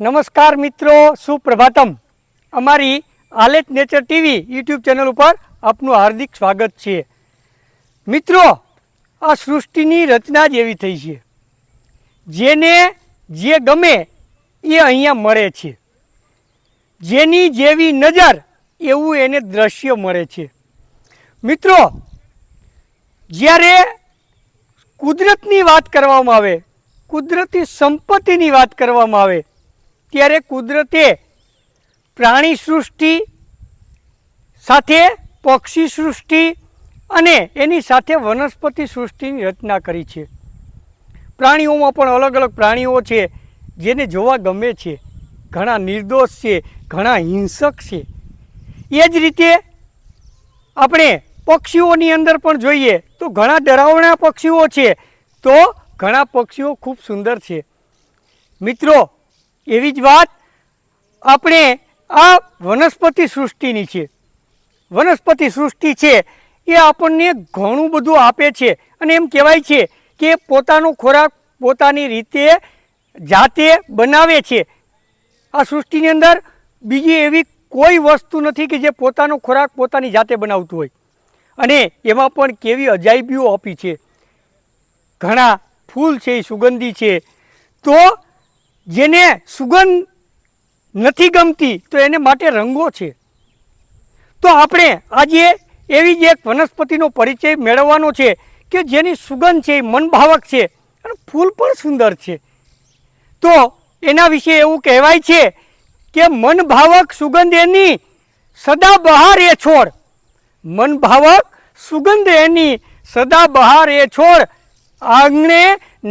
નમસ્કાર મિત્રો, સુપ્રભાતમ. અમારી આલેખ નેચર ટીવી યુટ્યુબ ચેનલ ઉપર આપનું હાર્દિક સ્વાગત છે. મિત્રો, આ સૃષ્ટિની રચના જ એવી થઈ છે, જેને જે ગમે એ અહીંયા મળે છે. જેની જેવી નજર એવું એને દ્રશ્ય મળે છે. મિત્રો, જ્યારે કુદરતની વાત કરવામાં આવે, કુદરતી સંપત્તિની વાત કરવામાં આવે, ત્યારે કુદરતે પ્રાણી સૃષ્ટિ સાથે પક્ષી સૃષ્ટિ અને એની સાથે વનસ્પતિ સૃષ્ટિની રચના કરી છે. પ્રાણીઓમાં પણ અલગ અલગ પ્રાણીઓ છે જેને જોવા ગમે છે, ઘણા નિર્દોષ છે, ઘણા હિંસક છે. એ જ રીતે આપણે પક્ષીઓની અંદર પણ જોઈએ તો ઘણા ડરાવણા પક્ષીઓ છે, તો ઘણા પક્ષીઓ ખૂબ સુંદર છે. મિત્રો, એવી જ વાત આપણે આ વનસ્પતિ સૃષ્ટિની છે. વનસ્પતિ સૃષ્ટિ છે એ આપણને ઘણું બધું આપે છે અને એમ કહેવાય છે કે પોતાનો ખોરાક પોતાની રીતે જાતે બનાવે છે. આ સૃષ્ટિની અંદર બીજી એવી કોઈ વસ્તુ નથી કે જે પોતાનો ખોરાક પોતાની જાતે બનાવતું હોય. અને એમાં પણ કેવી અજાયબીઓ આપી છે. ઘણા ફૂલ છે એ સુગંધી છે, તો જેને સુગંધ નથી ગમતી તો એને માટે રંગો છે. તો આપણે આજે એવી જ એક વનસ્પતિનો પરિચય મેળવવાનો છે કે જેની સુગંધ છે એ મનભાવક છે અને ફૂલ પણ સુંદર છે. તો એના વિશે એવું કહેવાય છે કે મનભાવક સુગંધ એની સદાબહાર એ છોડ. મનભાવક સુગંધ એની સદાબહાર એ છોડ. આંગણે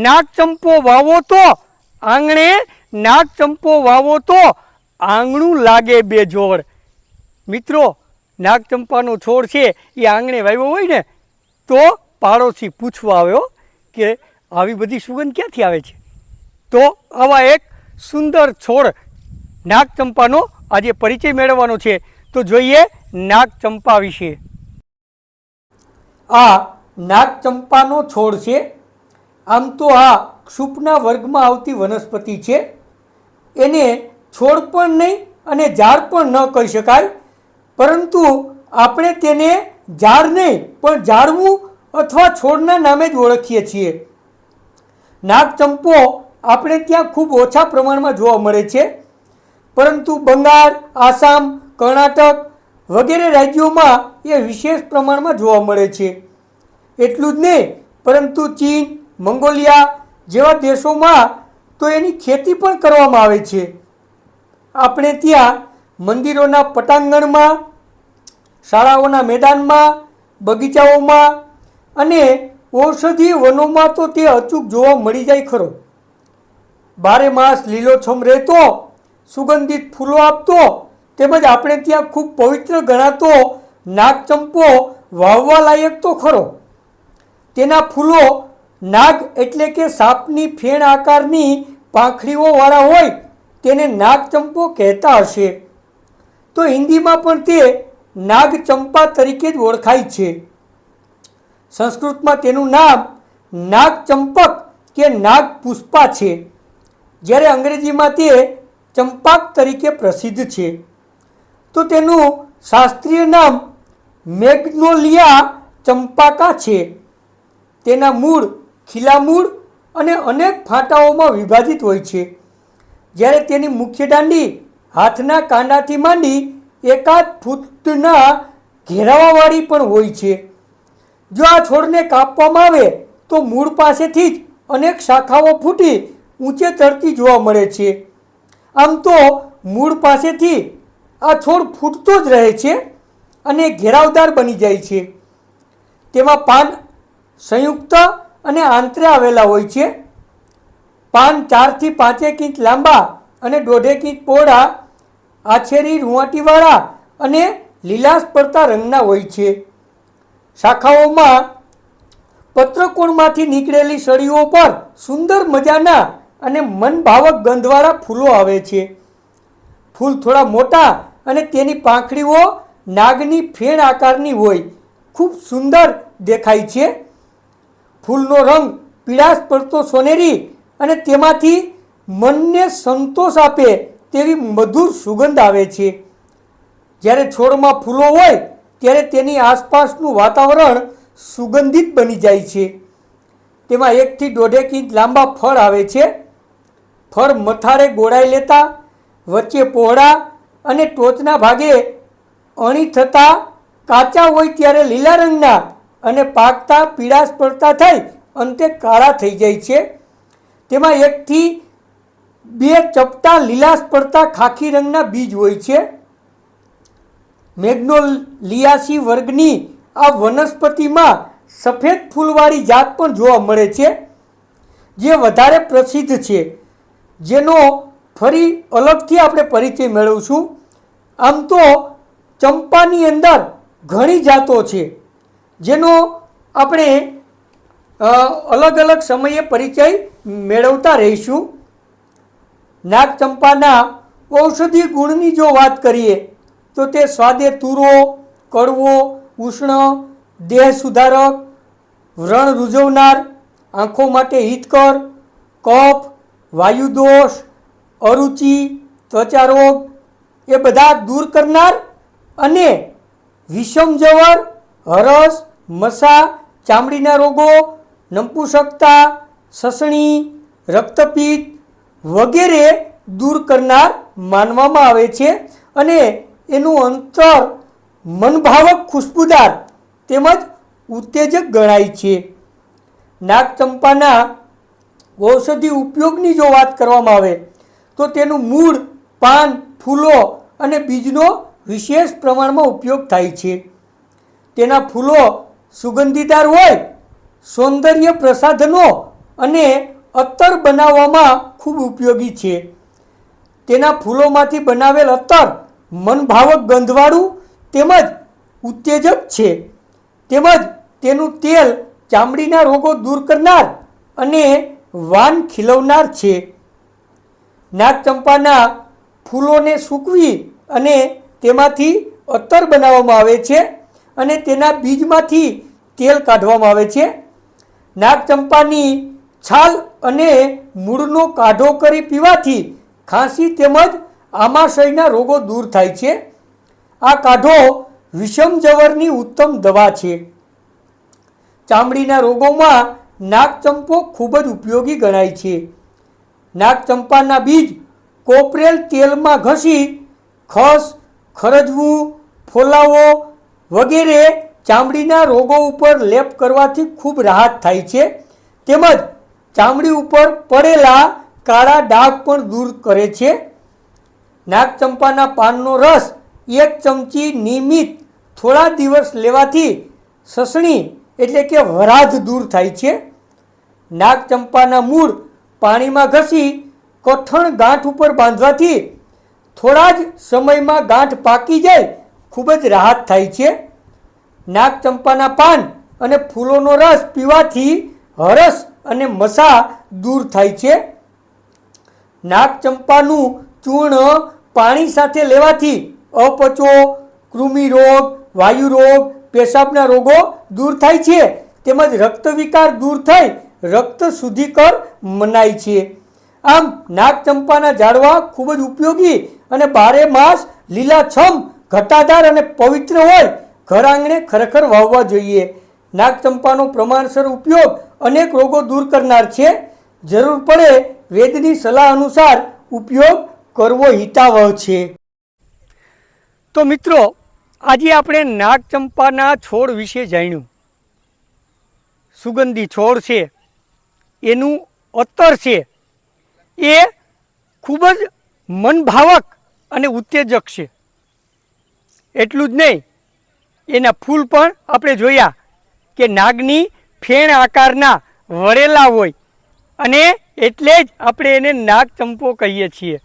નાગચંપો વાવો તો, આંગણે નાગચંપો વાવો તો આંગણું લાગે બેજોડ. મિત્રો, નાગચંપાનો છોડ છે એ આંગણે વાવ્યો હોય ને તો પાડોશી પૂછવા આવ્યો કે આવી બધી સુગંધ ક્યાંથી આવે છે. તો આવા એક સુંદર છોડ નાગચંપાનો આજે પરિચય મેળવવાનો છે. તો જોઈએ નાગચંપા વિશે. આ નાગચંપાનો છોડ છે. આમ તો આ ક્ષુપના વર્ગમાં આવતી વનસ્પતિ છે. એને છોડ પણ નહીં અને ઝાડ પણ ન કહી શકાય, પરંતુ આપણે તેને ઝાડ નહીં પણ ઝાડવું અથવા છોડના નામે જ ઓળખીએ છીએ. નાગચંપો આપણે ત્યાં ખૂબ ઓછા પ્રમાણમાં જોવા મળે છે, પરંતુ બંગાળ, આસામ, કર્ણાટક વગેરે રાજ્યોમાં એ વિશેષ પ્રમાણમાં જોવા મળે છે. એટલું જ નહીં, પરંતુ ચીન, મંગોલિયા જેવા દેશોમાં તો એની ખેતી પણ કરવામાં આવે છે. આપણે ત્યાં મંદિરોના પટાંગણમાં, શાળાઓના મેદાનમાં, બગીચાઓમાં અને ઔષધીય વનોમાં તો તે અચૂક જોવા મળી જાય ખરો. બારે માસ લીલોછમ રહેતો, સુગંધિત ફૂલો આપતો, તેમજ આપણે ત્યાં ખૂબ પવિત્ર ગણાતો નાગચંપો વાવવા લાયક તો ખરો. તેના ફૂલો નાગ એટલે કે સાપની ફેણ આકારની પાંખડીઓવાળા હોય તેને નાગચંપો કહેતા હશે. તો હિન્દીમાં પણ તે નાગચંપા તરીકે જ ઓળખાય છે. સંસ્કૃતમાં તેનું નામ નાગચંપક કે નાગપુષ્પા છે, જ્યારે અંગ્રેજીમાં તે ચંપાક તરીકે પ્રસિદ્ધ છે. તો તેનું શાસ્ત્રીય નામ મેગ્નોલિયા ચંપાકા છે. તેના મૂળ ખીલા મૂળ અને અનેક ફાંટાઓમાં વિભાજિત હોય છે, જ્યારે તેની મુખ્ય દાંડી હાથના કાંડાથી માંડી એકાદ ફૂટના ઘેરાવાવાળી પણ હોય છે. જો આ છોડને કાપવામાં આવે તો મૂળ પાસેથી જ અનેક શાખાઓ ફૂટી ઊંચે ચડતી જોવા મળે છે. આમ તો મૂળ પાસેથી આ છોડ ફૂટતો જ રહે છે અને ઘેરાવદાર બની જાય છે. તેમાં પાન સંયુક્ત અને આંતરે આવેલા હોય છે. પાન 4 થી 5 ઇંચ લાંબા અને 1.5 ઇંચ પહોળા, આછેરી રૂંવાટીવાળા અને લીલાશ પડતા રંગના હોય છે. શાખાઓમાં પત્રકોણમાંથી નીકળેલી સળીઓ પર સુંદર મજાના અને મનભાવક ગંધવાળા ફૂલો આવે છે. ફૂલ થોડા મોટા અને તેની પાંખડીઓ નાગની ફેણ આકારની હોય ખૂબ સુંદર દેખાય છે. ફૂલનો રંગ પીળાશ પડતો સોનેરી અને તેમાંથી મનને સંતોષ આપે તેવી મધુર સુગંધ આવે છે. જ્યારે છોડમાં ફૂલો હોય ત્યારે તેની આસપાસનું વાતાવરણ સુગંધિત બની જાય છે. તેમાં 1 થી 1.5 ઇંચ લાંબા ફળ આવે છે. ફળ મથાળે ગોળાઈ લેતા, વચ્ચે પહોળા અને ટોચના ભાગે અણી થતા કાચા હોય ત્યારે લીલા રંગના અને પાકતા પીળાશ પડતા થઈ અંતે કાળા થઈ જાય છે. તેમાં 1 થી 2 ચપટા લીલાશ પડતા ખાખી રંગના બીજ હોય છે. મેગ્નોલિયાસી વર્ગની આ વનસ્પતિમાં સફેદ ફૂલવાળી જાત પણ જોવા મળે છે, જે વધારે પ્રસિદ્ધ છે, જેનો ફરી અલગથી આપણે પરિચય મેળવશું. આમ તો ચંપાની અંદર ઘણી જાતો છે, જેનો આપણે અલગ અલગ સમયે પરિચય મેળવતા રહીશું. નાગચંપાના ઔષધીય ગુણની જો વાત કરીએ તો તે સ્વાદે તુરો, કડવો, ઉષ્ણ, દેહ સુધારક, વ્રણ રૂઝવનાર, આંખો માટે હિતકર, કફ, વાયુદોષ, અરુચિ, ત્વચા રોગ એ બધા દૂર કરનાર અને વિષમજવર, હરસ, મસા, ચામડીના રોગો, નપુંસકતા, સસણી, રક્તપિત્ત વગેરે દૂર કરનાર માનવામાં આવે છે અને એનું અંતર મનભાવક ખુશ્બુદાર તેમજ ઉત્તેજક ગણાય છે. નાગચંપાના ઔષધિ ઉપયોગની જો વાત કરવામાં આવે તો તેનું મૂળ, પાન, ફૂલો અને બીજનો વિશેષ પ્રમાણમાં ઉપયોગ થાય છે. તેના ફૂલો સુગંધીદાર હોય, સૌંદર્ય પ્રસાધનો અને અત્તર બનાવવામાં ખૂબ ઉપયોગી છે. તેના ફૂલોમાંથી બનાવેલ અત્તર મનભાવક ગંધવાળું તેમજ ઉત્તેજક છે. તેમજ તેનું તેલ ચામડીના રોગો દૂર કરનાર અને વાન ખીલવનાર છે. નાગચંપાના ફૂલોને સૂકવી અને તેમાંથી અત્તર બનાવવામાં આવે છે અને તેના બીજમાંથી તેલ કાઢવામાં આવે છે. નાગચંપાની છાલ અને મૂળનો કાઢો કરી પીવાથી ખાંસી તેમજ આમાશયના રોગો દૂર થાય છે. આ કાઢો વિષમજવરની ઉત્તમ દવા છે. ચામડીના રોગોમાં નાગચંપો ખૂબ જ ઉપયોગી ગણાય છે. નાગચંપાના બીજ કોપરેલ તેલમાં ઘસી ખસ, ખરજવું, ફોલાવો વગેરે ચામડીના રોગો ઉપર લેપ કરવાથી ખૂબ રાહત થાય છે. તેમજ ચામડી ઉપર પડેલા કાળા ડાઘ પણ દૂર કરે છે. નાગચંપાના પાનનો રસ 1 ચમચી નિયમિત થોડા દિવસ લેવાથી સસણી એટલે કે વરાધ દૂર થાય છે. નાગચંપાના મૂળ પાણીમાં ઘસી કઠણ ગાંઠ ઉપર બાંધવાથી થોડા જ સમયમાં ગાંઠ પાકી જાય ખૂબ જ રાહત થાય છે. નાગચંપાના પાન અને ફૂલોનો રસ પીવાથી હરસ અને મસા દૂર થાય છે. નાગચંપાનું ચૂર્ણ પાણી સાથે લેવાથી અપચો, કૃમિ રોગ, વાયુ રોગ, પેશાબના રોગો દૂર થાય છે. તેમજ રક્તવિકાર દૂર થઈ રક્ત શુદ્ધિકર મનાય છે. આમ નાગચંપાના ઝાડવા ખૂબ જ ઉપયોગી અને 12 માસ લીલાછમ, ઘટાદાર અને પવિત્ર હોય ઘર આંગણે ખરેખર વાવવા જોઈએ. નાગચંપાનો પ્રમાણસર ઉપયોગ અનેક રોગો દૂર કરનાર છે. જરૂર પડે વેદની સલાહ અનુસાર ઉપયોગ કરવો હિતાવહ છે. તો મિત્રો, આજે આપણે નાગચંપાના છોડ વિશે જાણ્યું. સુગંધી છોડ છે, એનું અત્તર છે એ ખૂબ જ મનભાવક અને ઉત્તેજક છે. એટલું જ નહીં, એના ફૂલ પણ આપણે જોયા કે નાગની ફેણ આકારના વળેલા હોય અને એટલે જ આપણે એને નાગચંપો કહીએ છીએ.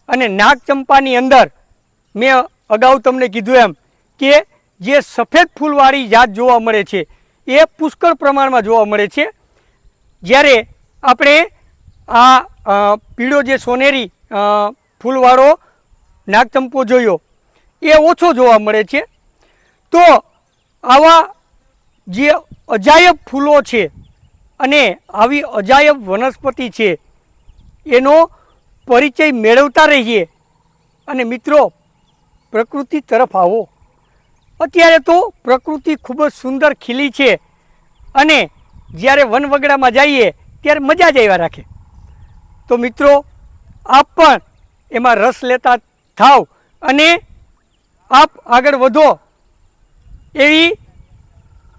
અને નાગચંપાની અંદર મેં અગાઉ તમને કીધું એમ કે જે સફેદ ફૂલવાળી જાત જોવા મળે છે એ પુષ્કળ પ્રમાણમાં જોવા મળે છે. જ્યારે આપણે આ પીળો જે સોનેરી ફૂલવાળો નાગચંપો જોયો એ ઓછો જોવા મળે છે. તો આવા જે અજાયબ ફૂલો છે અને આવી અજાયબ વનસ્પતિ છે એનો પરિચય મેળવતા રહીએ. અને મિત્રો, પ્રકૃતિ તરફ આવો. અત્યારે તો પ્રકૃતિ ખૂબ જ સુંદર ખીલી છે અને જ્યારે વનવગડામાં જઈએ ત્યારે મજા જ આવ્યા રાખે. તો મિત્રો, આપ પણ એમાં રસ લેતા થાવ અને આપ આગળ વધો એવી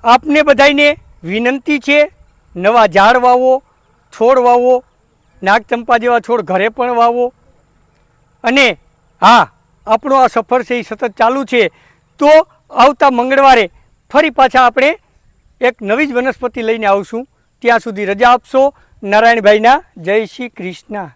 આપને બધાને વિનંતી છે. નવા ઝાડ વાવો, છોડ વાવો, નાગચંપા જેવા છોડ ઘરે પણ વાવો. અને હા, આપણો આ સફર છે એ સતત ચાલુ છે. તો આવતા મંગળવારે ફરી પાછા આપણે એક નવી જ વનસ્પતિ લઈને આવશું. ત્યાં સુધી રજા આપશો. નારાયણભાઈના જય શ્રી કૃષ્ણ.